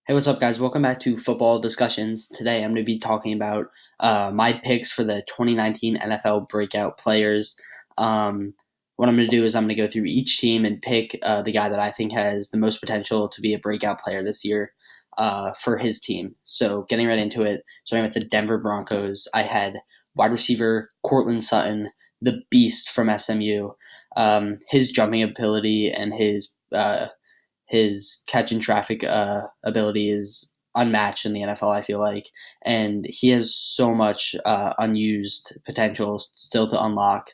Hey, what's up, guys? Welcome back to Football Discussions. Today, I'm going to be talking about my picks for the 2019 NFL Breakout players. What I'm going to do is I'm going to go through each team and pick the guy that I think has the most potential to be a breakout player this year for his team. So, getting right into it, starting with the Denver Broncos, I had wide receiver Courtland Sutton, the beast from SMU. His jumping ability and his catch and traffic ability is unmatched in the NFL, I feel like. And he has so much unused potential still to unlock.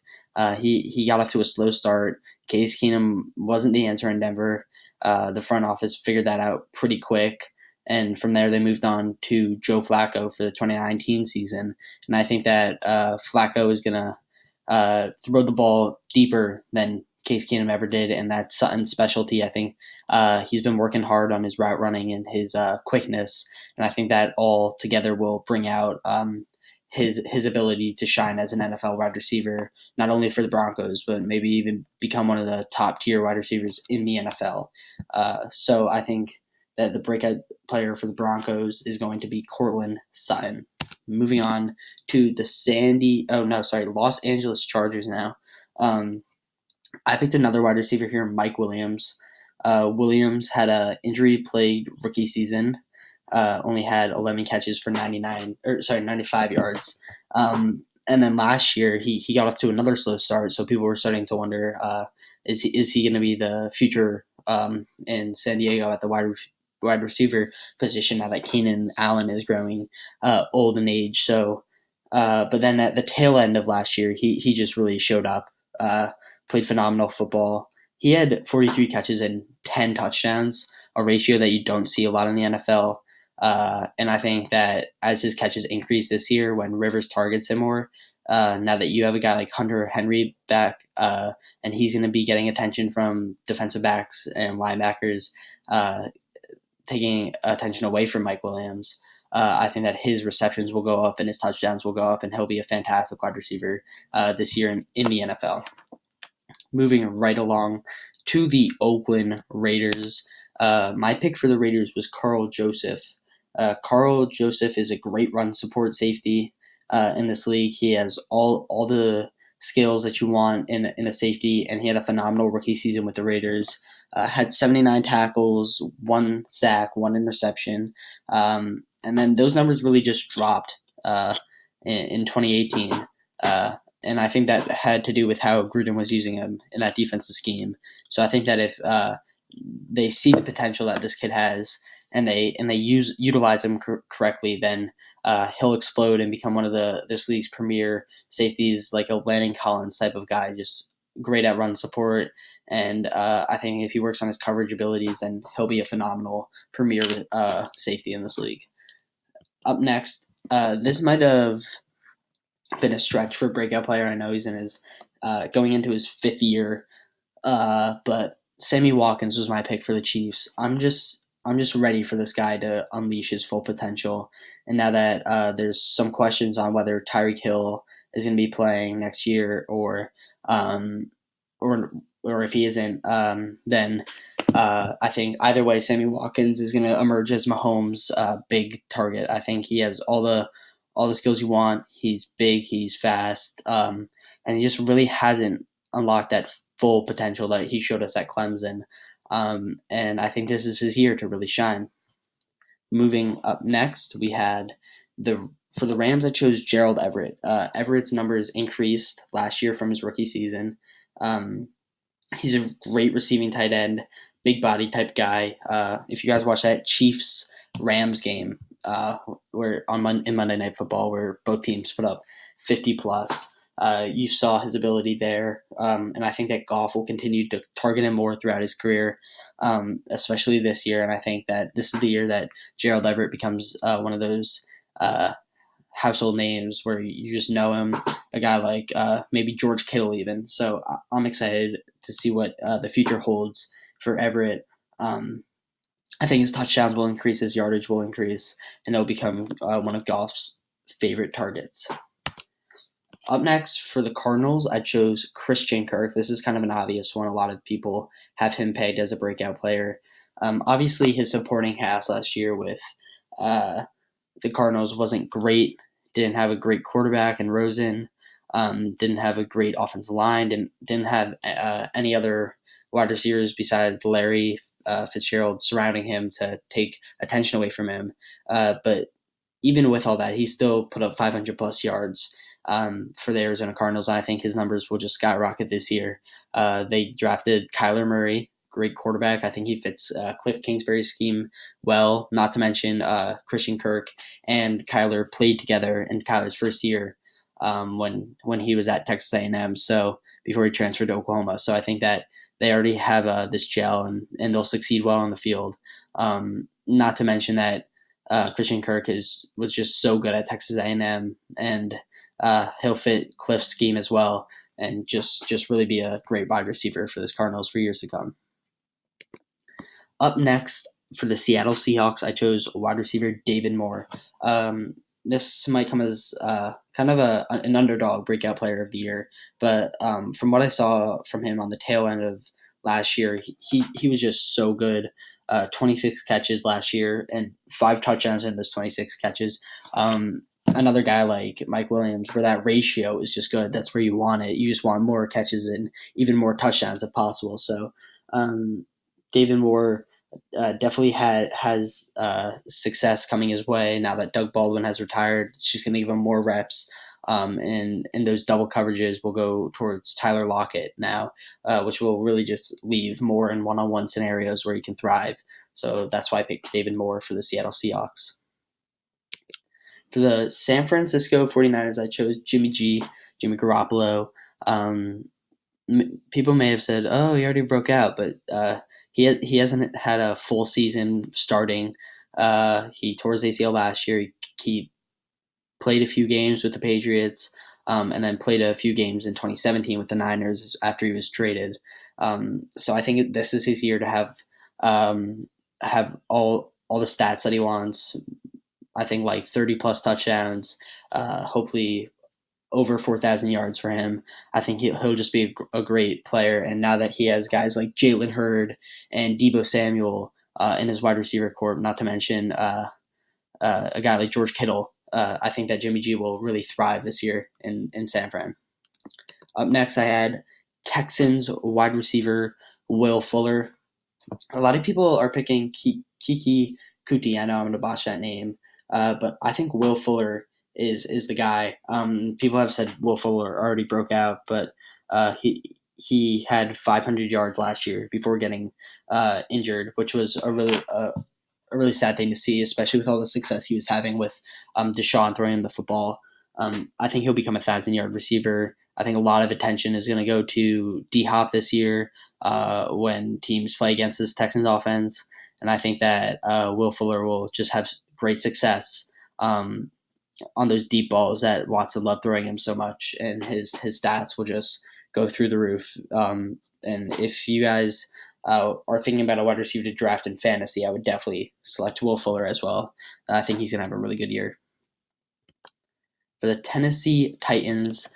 He got off to a slow start. Case Keenum wasn't the answer in Denver. The front office figured that out pretty quick. And from there, they moved on to Joe Flacco for the 2019 season. And I think that Flacco is going to throw the ball deeper than Case Keenum ever did, and that's Sutton's specialty. I think he's been working hard on his route running and his quickness, and I think that all together will bring out his ability to shine as an NFL wide receiver, not only for the Broncos, but maybe even become one of the top tier wide receivers in the NFL. So I think that the breakout player for the Broncos is going to be Courtland Sutton. Moving on to the Los Angeles Chargers now. I picked another wide receiver here, Mike Williams. Williams had a injury-plagued rookie season. Only had 11 catches for 95 yards. And then last year he got off to another slow start, so people were starting to wonder, is he going to be the future in San Diego at the wide receiver position now that Keenan Allen is growing old in age. So, but then at the tail end of last year, he just really showed up. Played phenomenal football. He had 43 catches and 10 touchdowns, a ratio that you don't see a lot in the NFL. And I think that as his catches increase this year, when Rivers targets him more, now that you have a guy like Hunter Henry back, and he's going to be getting attention from defensive backs and linebackers, taking attention away from Mike Williams. I think that his receptions will go up and his touchdowns will go up, and he'll be a fantastic wide receiver this year in the NFL. Moving right along to the Oakland Raiders. My pick for the Raiders was Carl Joseph. Carl Joseph is a great run support safety in this league. He has all the skills that you want in a safety, and he had a phenomenal rookie season with the Raiders. Had 79 tackles, 1 sack, 1 interception, and then those numbers really just dropped in 2018. And I think that had to do with how Gruden was using him in that defensive scheme. So I think that if they see the potential that this kid has, and they utilize him correctly, then he'll explode and become one of this league's premier safeties, like a Landon Collins type of guy, just great at run support. And I think if he works on his coverage abilities, then he'll be a phenomenal premier safety in this league. Up next, this might have been a stretch for a breakout player. I know he's in his going into his 5th year, but Sammy Watkins was my pick for the Chiefs. I'm just ready for this guy to unleash his full potential. And now that there's some questions on whether Tyreek Hill is going to be playing next year or if he isn't, then I think either way, Sammy Watkins is going to emerge as Mahomes' big target. I think he has all the skills you want. He's big, he's fast, and he just really hasn't unlocked that full potential that he showed us at Clemson. And I think this is his year to really shine. Moving up next, we had for the Rams, I chose Gerald Everett. Everett's numbers increased last year from his rookie season. He's a great receiving tight end, big body type guy. If you guys watch that Chiefs Rams game, where in Monday Night Football, where both teams put up 50 plus, you saw his ability there, and I think that Goff will continue to target him more throughout his career, especially this year. And I think that this is the year that Gerald Everett becomes one of those household names where you just know him, a guy like maybe George Kittle even. So I'm excited to see what the future holds for Everett. I think his touchdowns will increase, his yardage will increase, and he'll become one of Goff's favorite targets. Up next, for the Cardinals, I chose Christian Kirk. This is kind of an obvious one. A lot of people have him pegged as a breakout player. Obviously, his supporting cast last year with uh, the Cardinals wasn't great. Didn't have a great quarterback in Rosen. Didn't have a great offensive line. Didn't have any other wide receivers besides Larry Fitzgerald surrounding him to take attention away from him. But even with all that, he still put up 500 plus yards for the Arizona Cardinals. And I think his numbers will just skyrocket this year. They drafted Kyler Murray, great quarterback. I think he fits Cliff Kingsbury's scheme well. Not to mention Christian Kirk and Kyler played together in Kyler's first year when he was at Texas A&M. So before he transferred to Oklahoma. So I think that they already have this gel and they'll succeed well on the field. Not to mention that Christian Kirk was just so good at Texas A&M, and he'll fit Cliff's scheme as well, and just really be a great wide receiver for this Cardinals for years to come. Up next for the Seattle Seahawks, I chose wide receiver David Moore. This might come as kind of an underdog breakout player of the year, but from what I saw from him on the tail end of last year, he was just so good. 26 catches last year and 5 touchdowns in those 26 catches. Another guy like Mike Williams, where that ratio is just good. That's where you want it. You just want more catches and even more touchdowns if possible. So David Moore definitely has success coming his way now that Doug Baldwin has retired. She's going to give him more reps, and those double coverages will go towards Tyler Lockett now, which will really just leave Moore in one-on-one scenarios where he can thrive. So that's why I picked David Moore for the Seattle Seahawks. For the San Francisco 49ers, I chose Jimmy Garoppolo. People may have said, "Oh, he already broke out," but he hasn't had a full season starting. He tore his ACL last year. He played a few games with the Patriots, and then played a few games in 2017 with the Niners after he was traded. So I think this is his year to have all the stats that he wants. I think like 30 plus touchdowns, hopefully over 4,000 yards for him. I think he'll just be a great player. And now that he has guys like Jalen Hurd and Deebo Samuel in his wide receiver corps, not to mention a guy like George Kittle, I think that Jimmy G will really thrive this year in San Fran. Up next, I had Texans wide receiver Will Fuller. A lot of people are picking Kiki Kuti. I know I'm going to botch that name, but I think Will Fuller is the guy. People have said Will Fuller already broke out, but he had 500 yards last year before getting injured, which was a really sad thing to see, especially with all the success he was having with Deshaun throwing him the football. I think he'll become 1,000-yard receiver. I think a lot of attention is going to go to D-Hop this year when teams play against this Texans offense. And I think that Will Fuller will just have great success on those deep balls that Watson loved throwing him so much. And his stats will just go through the roof. And if you guys are thinking about a wide receiver to draft in fantasy, I would definitely select Will Fuller as well. I think he's going to have a really good year. For the Tennessee Titans,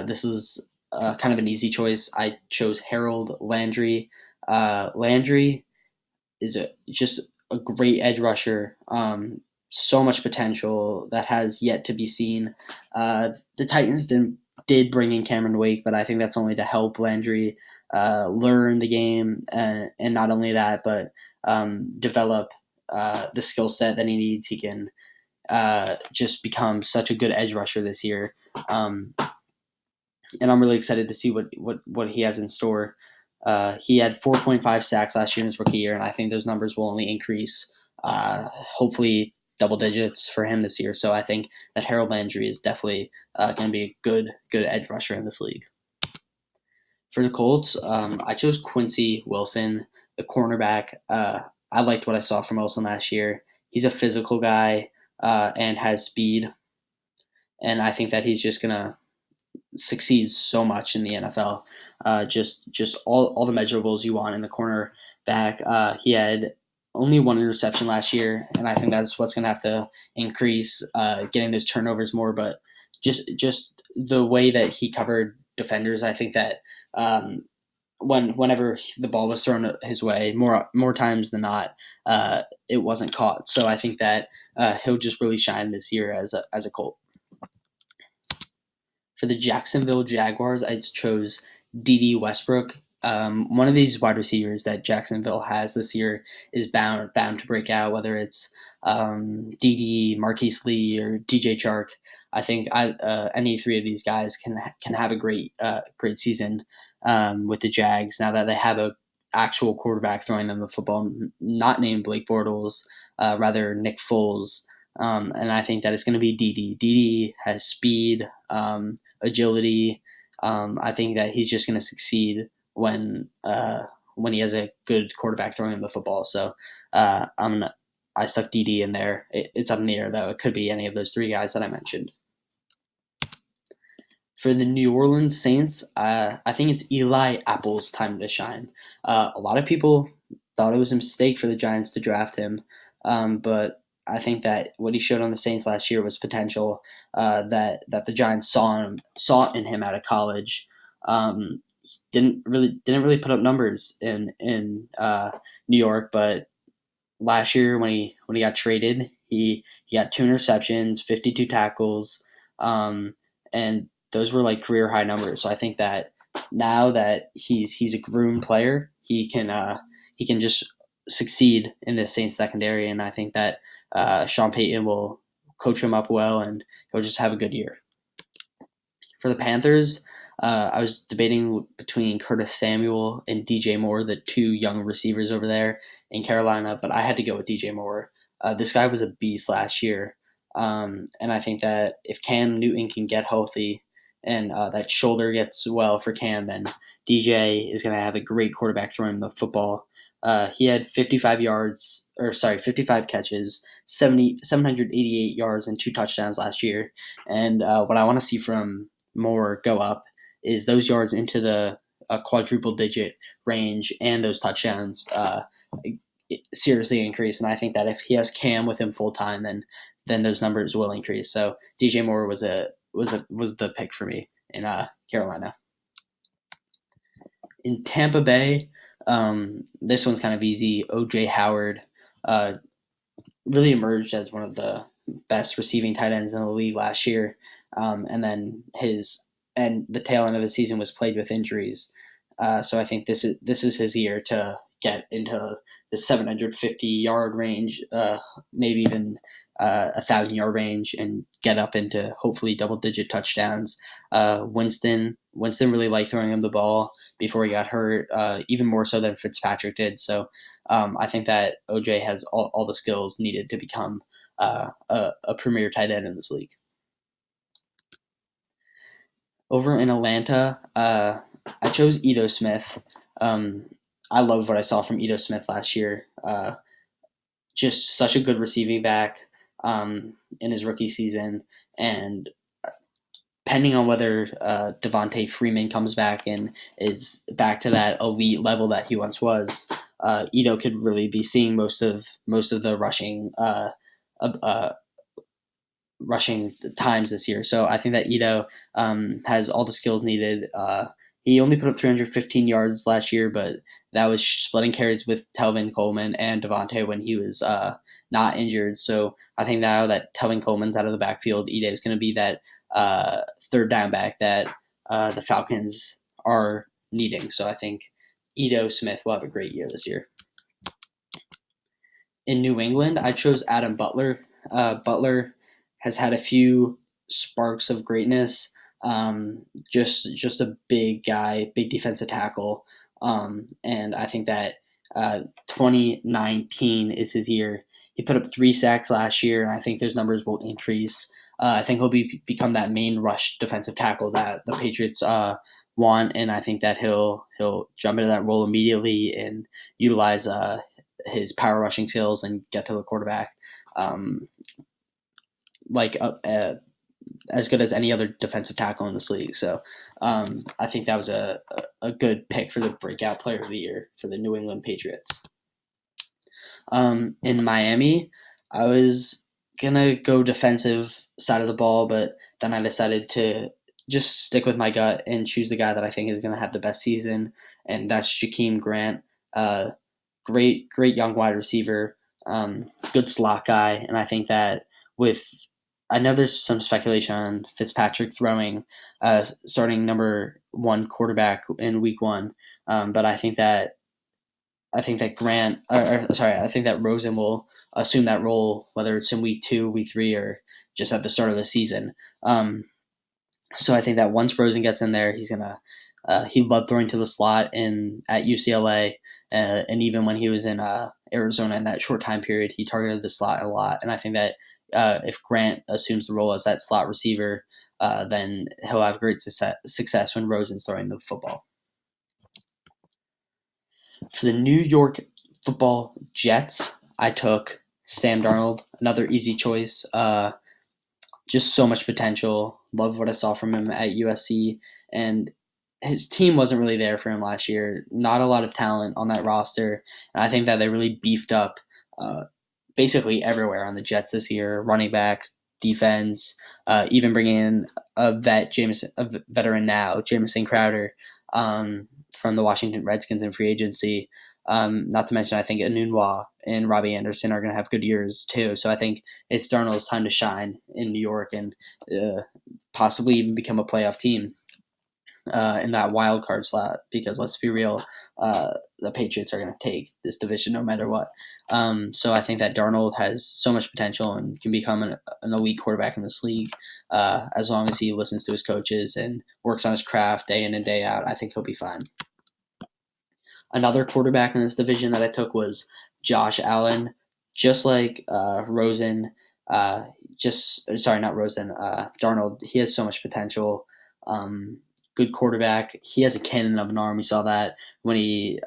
this is kind of an easy choice. I chose Harold Landry. Landry is just a great edge rusher. So much potential that has yet to be seen. The Titans did bring in Cameron Wake, but I think that's only to help Landry learn the game, and not only that, but develop the skill set that he needs. He can just become such a good edge rusher this year. And I'm really excited to see what he has in store. He had 4.5 sacks last year in his rookie year, and I think those numbers will only increase, hopefully double digits for him this year. So I think that Harold Landry is definitely going to be a good edge rusher in this league. For the Colts, I chose Quincy Wilson, the cornerback. I liked what I saw from Wilson last year. He's a physical guy and has speed, and I think that he's just going to succeeds so much in the NFL. Just all the measurables you want in the cornerback. He had only one interception last year, and I think that's what's going to have to increase, getting those turnovers more. But just the way that he covered defenders, I think that whenever the ball was thrown his way, more times than not, it wasn't caught. So I think that he'll just really shine this year as a Colt. For the Jacksonville Jaguars, I chose D.D. Westbrook. One of these wide receivers that Jacksonville has this year is bound to break out, whether it's D.D., Marquise Lee, or D.J. Chark. I think any three of these guys can have a great season with the Jags now that they have a actual quarterback throwing them the football, not named Blake Bortles, rather Nick Foles. And I think that it's going to be D.D. D.D. has speed, agility. I think that he's just going to succeed when he has a good quarterback throwing him the football. So I stuck DD in there. It's up in the air though. It could be any of those three guys that I mentioned. For the New Orleans Saints, I think it's Eli Apple's time to shine. A lot of people thought it was a mistake for the Giants to draft him, but I think that what he showed on the Saints last year was potential that the Giants saw in him out of college. Didn't really put up numbers in New York, but last year when he got traded, he got 2 interceptions, 52 tackles, and those were like career high numbers. So I think that now that he's a groomed player, he can just succeed in the Saints secondary, and I think that Sean Payton will coach him up well, and he'll just have a good year. For the Panthers, I was debating between Curtis Samuel and DJ Moore, the two young receivers over there in Carolina, but I had to go with DJ Moore. This guy was a beast last year, and I think that if Cam Newton can get healthy and that shoulder gets well for Cam, then DJ is going to have a great quarterback throwing the football. He had 55 catches, 788 yards, and 2 touchdowns last year. And what I want to see from Moore go up is those yards into the quadruple digit range and those touchdowns seriously increase. And I think that if he has Cam with him full time, then those numbers will increase. So DJ Moore was the pick for me in Carolina. In Tampa Bay, this one's kind of easy. OJ Howard really emerged as one of the best receiving tight ends in the league last year, and then the tail end of his season was played with injuries. So I think this is his year to get into the 750-yard range, maybe even 1,000-yard range, and get up into hopefully double-digit touchdowns. Winston really liked throwing him the ball before he got hurt, even more so than Fitzpatrick did. So I think that OJ has all the skills needed to become a premier tight end in this league. Over in Atlanta, I chose Ito Smith. I love what I saw from Ito Smith last year. Just such a good receiving back in his rookie season, and depending on whether Devontae Freeman comes back and is back to that elite level that he once was, Ito could really be seeing most of the rushing times this year. So I think that Ito has all the skills needed. He only put up 315 yards last year, but that was splitting carries with Telvin Coleman and Devontae when he was not injured. So I think now that Telvin Coleman's out of the backfield, Ito is going to be that third down back that the Falcons are needing. So I think Ito Smith will have a great year this year. In New England, I chose Adam Butler. Butler has had a few sparks of greatness. Just a big guy, big defensive tackle, and I think that 2019 is his year. He put up 3 sacks last year, and I think those numbers will increase. I think he'll become that main rush defensive tackle that the Patriots want, and I think that he'll jump into that role immediately and utilize his power rushing skills and get to the quarterback. Like as good as any other defensive tackle in this league. So I think that was a good pick for the breakout player of the year for the New England Patriots. In Miami, I was going to go defensive side of the ball, but then I decided to just stick with my gut and choose the guy that I think is going to have the best season, and that's Jakeem Grant. Uh, great young wide receiver, good slot guy, and I think that with I know there's some speculation on Fitzpatrick throwing, starting number one quarterback in week one, but I think that I think that Rosen will assume that role, whether it's in week two, week three, or just at the start of the season. So I think that once Rosen gets in there, he's gonna he loved throwing to the slot in at UCLA, and even when he was in Arizona in that short time period, he targeted the slot a lot. And I think that if Grant assumes the role as that slot receiver, then he'll have great success when Rosen's throwing the football. For the New York Football Jets, I took Sam Darnold, another easy choice. Just so much potential. Love what I saw from him at USC, and his team wasn't really there for him last year. Not a lot of talent on that roster, and I think that they really beefed up uh, basically everywhere on the Jets this year. Running back, defense, even bringing in a veteran now, Jamison Crowder, from the Washington Redskins in free agency. Not to mention, I think Anunwa and Robbie Anderson are going to have good years too. So I think it's Darnold's time to shine in New York and possibly even become a playoff team in that wild card slot. Because let's be real, the Patriots are going to take this division no matter what. So I think that Darnold has so much potential and can become an elite quarterback in this league as long as he listens to his coaches and works on his craft day in and day out. I think he'll be fine. Another quarterback in this division that I took was Josh Allen, just like Rosen. Not Rosen. Darnold. He has so much potential. Good quarterback. He has a cannon of an arm. We saw that when he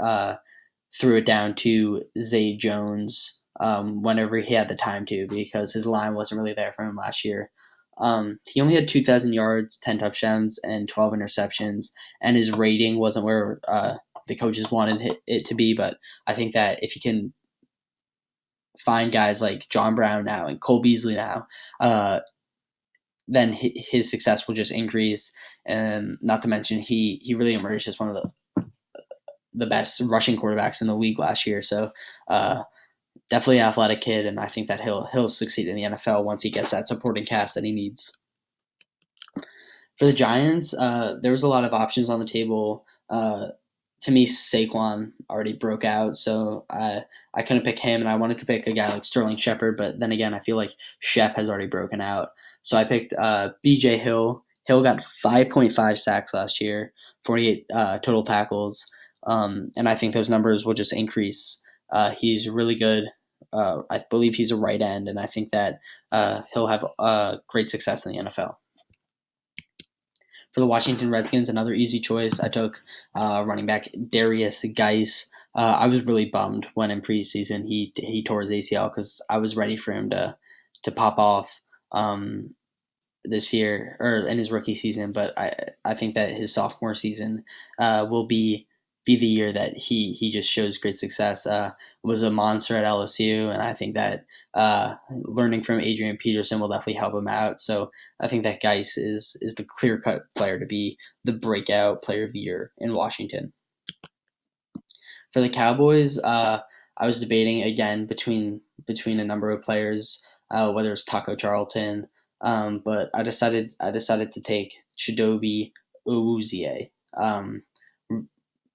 threw it down to Zay Jones whenever he had the time to, because his line wasn't really there for him last year. He only had 2,000 yards, 10 touchdowns, and 12 interceptions, and his rating wasn't where the coaches wanted it to be. But I think that if you can find guys like John Brown now and Cole Beasley now, then his success will just increase. And not to mention, he really emerged as one of the best rushing quarterbacks in the league last year. So definitely an athletic kid, and I think that he'll succeed in the NFL once he gets that supporting cast that he needs. For the Giants, there was a lot of options on the table. To me, Saquon already broke out, so I couldn't pick him, and I wanted to pick a guy like Sterling Shepard, but then again, I feel like Shep has already broken out. So I picked B.J. Hill. Hill got 5.5 sacks last year, 48 total tackles, and I think those numbers will just increase. He's really good. I believe he's a right end, and I think that he'll have great success in the NFL. For the Washington Redskins, another easy choice. I took running back Darius Geis. I was really bummed when in preseason he tore his ACL because I was ready for him to pop off this year or in his rookie season. But I think that his sophomore season will be the year that he just shows great success. Was a monster at LSU, and I think that learning from Adrian Peterson will definitely help him out. So I think that Geis is the clear cut player to be the breakout player of the year in Washington. For the Cowboys, I was debating again between a number of players, whether it's Taco Charlton, but I decided to take Chidobe Awuzie.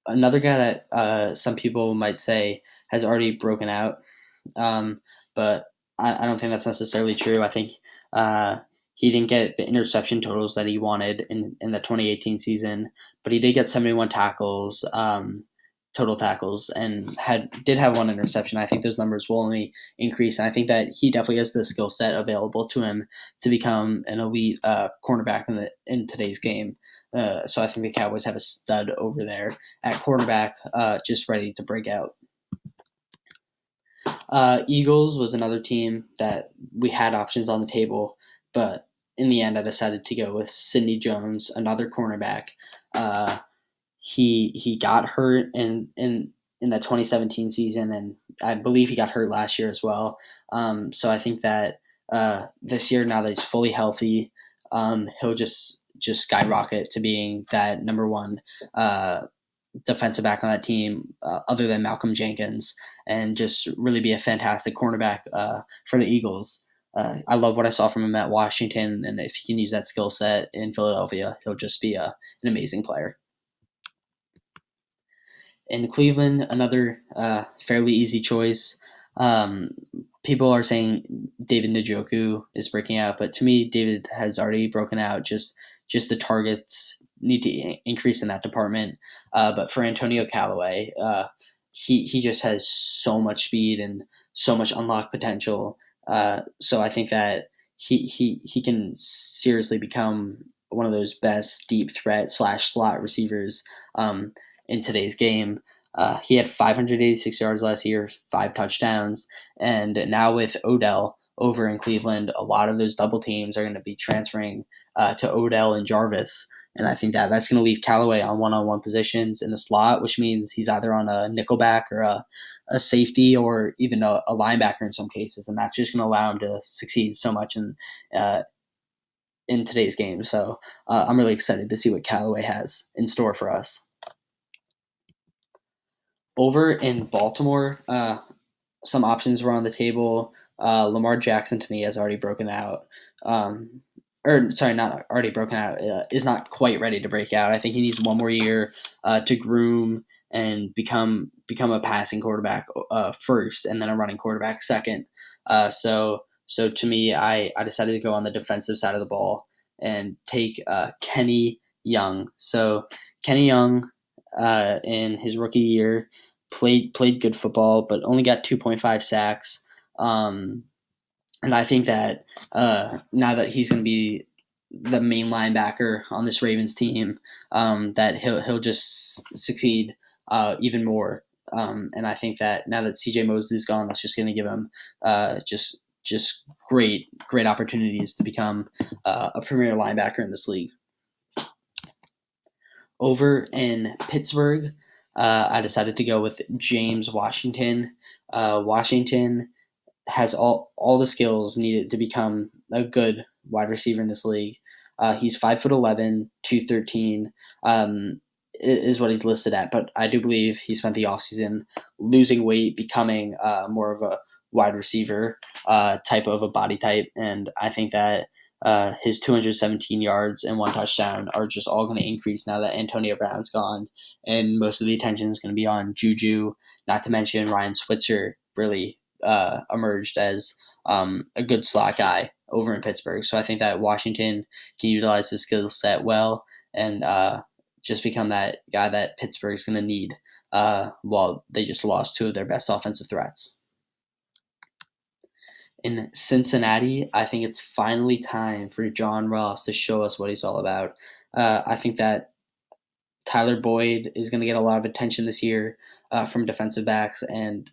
Another guy that some people might say has already broken out, but I don't think that's necessarily true. I think he didn't get the interception totals that he wanted in the 2018 season, but he did get 71 tackles, total tackles, and did have one interception. I think those numbers will only increase, and I think that he definitely has the skill set available to him to become an elite cornerback in today's game. So I think the Cowboys have a stud over there at quarterback, just ready to break out. Eagles was another team that we had options on the table, but in the end, I decided to go with Sidney Jones, another cornerback. He got hurt in the 2017 season, and I believe he got hurt last year as well. So I think that this year, now that he's fully healthy, he'll just just skyrocket to being that number one defensive back on that team, other than Malcolm Jenkins, and just really be a fantastic cornerback for the Eagles. I love what I saw from him at Washington, and if he can use that skill set in Philadelphia, he'll just be an amazing player. In Cleveland, another fairly easy choice. Um, People are saying David Njoku is breaking out, but to me, David has already broken out. Just the targets need to increase in that department. But for Antonio Callaway, he just has so much speed and so much unlocked potential. So I think that he can seriously become one of those best deep threat slash slot receivers in today's game. He had 586 yards last year, 5 touchdowns, and now with Odell over in Cleveland, a lot of those double teams are going to be transferring to Odell and Jarvis. And I think that that's going to leave Callaway on one-on-one positions in the slot, which means he's either on a nickelback or a safety or even a linebacker in some cases. And that's just going to allow him to succeed so much uh, in today's game. So I'm really excited to see what Callaway has in store for us. Over in Baltimore, some options were on the table. Lamar Jackson to me has already broken out. Or sorry, not already broken out. Is not quite ready to break out. I think he needs one more year to groom and become a passing quarterback first, and then a running quarterback second. So to me, I decided to go on the defensive side of the ball and take Kenny Young. So Kenny Young, in his rookie year, played good football, but only got 2.5 sacks. Um, and I think that now that he's going to be the main linebacker on this Ravens team, that he'll just succeed even more. And I think that now that CJ Mosley's gone, that's just going to give him just great opportunities to become a premier linebacker in this league. Over in Pittsburgh, I decided to go with James Washington. Washington has all the skills needed to become a good wide receiver in this league. He's 5'11", 213, is what he's listed at. But I do believe he spent the offseason losing weight, becoming more of a wide receiver type of a body type, and I think that his 217 yards and 1 touchdown are just all going to increase now that Antonio Brown's gone, and most of the attention is going to be on Juju. Not to mention Ryan Switzer really emerged as a good slot guy over in Pittsburgh. So I think that Washington can utilize his skill set well and just become that guy that Pittsburgh's going to need while they just lost two of their best offensive threats. In Cincinnati, I think it's finally time for John Ross to show us what he's all about. I think that Tyler Boyd is going to get a lot of attention this year from defensive backs, and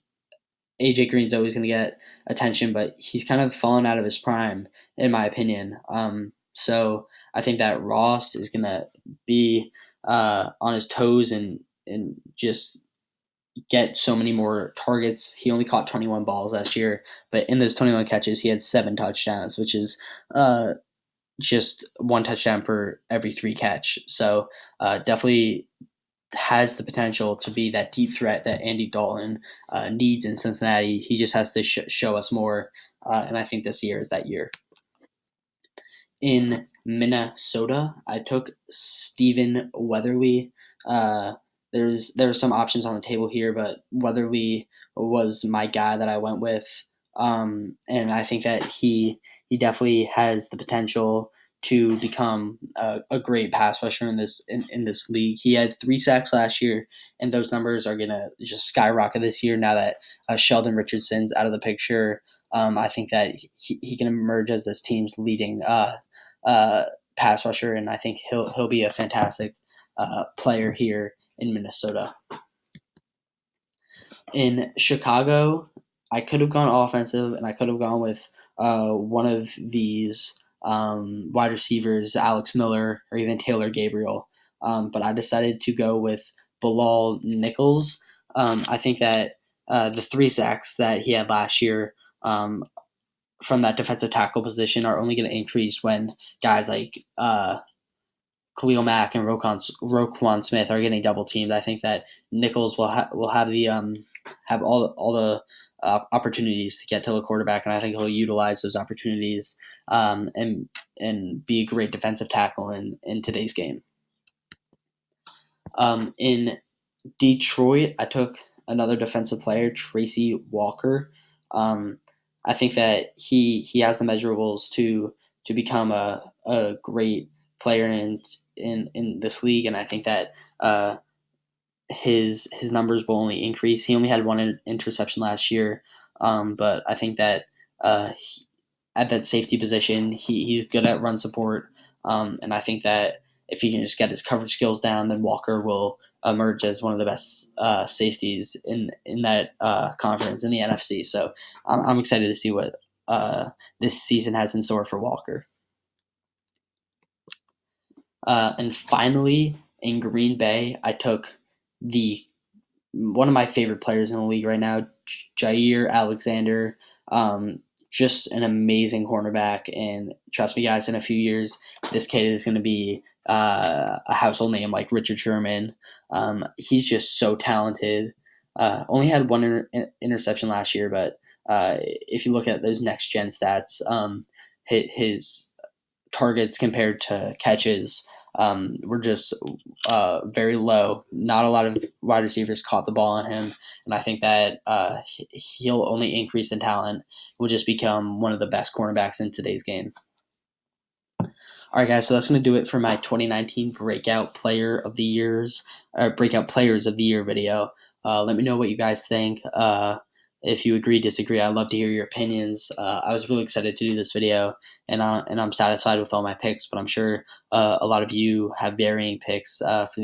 AJ Green's always going to get attention, but he's kind of fallen out of his prime, in my opinion. So I think that Ross is going to be on his toes and just get so many more targets. He only caught 21 balls last year, but in those 21 catches, he had 7 touchdowns, which is just 1 touchdown per every 3 catch. So definitely has the potential to be that deep threat that Andy Dalton needs in Cincinnati. He just has to show us more, and I think this year is that year. In Minnesota, I took Stephen Weatherly. There were some options on the table here, but Weatherly was my guy that I went with, and I think that he definitely has the potential to become a great pass rusher in this league. He had 3 sacks last year, and those numbers are gonna just skyrocket this year now that Sheldon Richardson's out of the picture. I think that he can emerge as this team's leading pass rusher, and I think he'll be a fantastic player here in Minnesota. In Chicago, I could have gone offensive, and I could have gone with one of these wide receivers, Alex Miller or even Taylor Gabriel, but I decided to go with Bilal Nichols. I think that the 3 sacks that he had last year from that defensive tackle position are only going to increase when guys like Khalil Mack and Roquan Smith are getting double teamed. I think that Nichols will have the have all the opportunities to get to the quarterback, and I think he'll utilize those opportunities and be a great defensive tackle in today's game. In Detroit, I took another defensive player, Tracy Walker. Um, I think that he has the measurables to become a great player in this league, and I think that his numbers will only increase. He only had one interception last year, but I think that at that safety position, he's good at run support, and I think that if he can just get his coverage skills down, then Walker will emerge as one of the best safeties in that conference in the NFC. So I'm excited to see what this season has in store for Walker. And finally, in Green Bay, I took the one of my favorite players in the league right now, Jair Alexander. Just an amazing cornerback, and trust me, guys, in a few years, this kid is going to be a household name like Richard Sherman. He's just so talented. Only had one interception last year, but if you look at those next gen stats, his targets compared to catches were just very low. Not a lot of wide receivers caught the ball on him, and I think that he'll only increase in talent. Will just become one of the best cornerbacks in today's game. All right, guys, so that's going to do it for my 2019 Breakout Players of the Year video. Let me know what you guys think. If you agree, disagree, I'd love to hear your opinions. I was really excited to do this video, and I'm satisfied with all my picks, but I'm sure a lot of you have varying picks for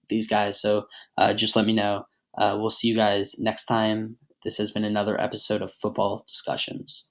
these guys, so just let me know. We'll see you guys next time. This has been another episode of Football Discussions.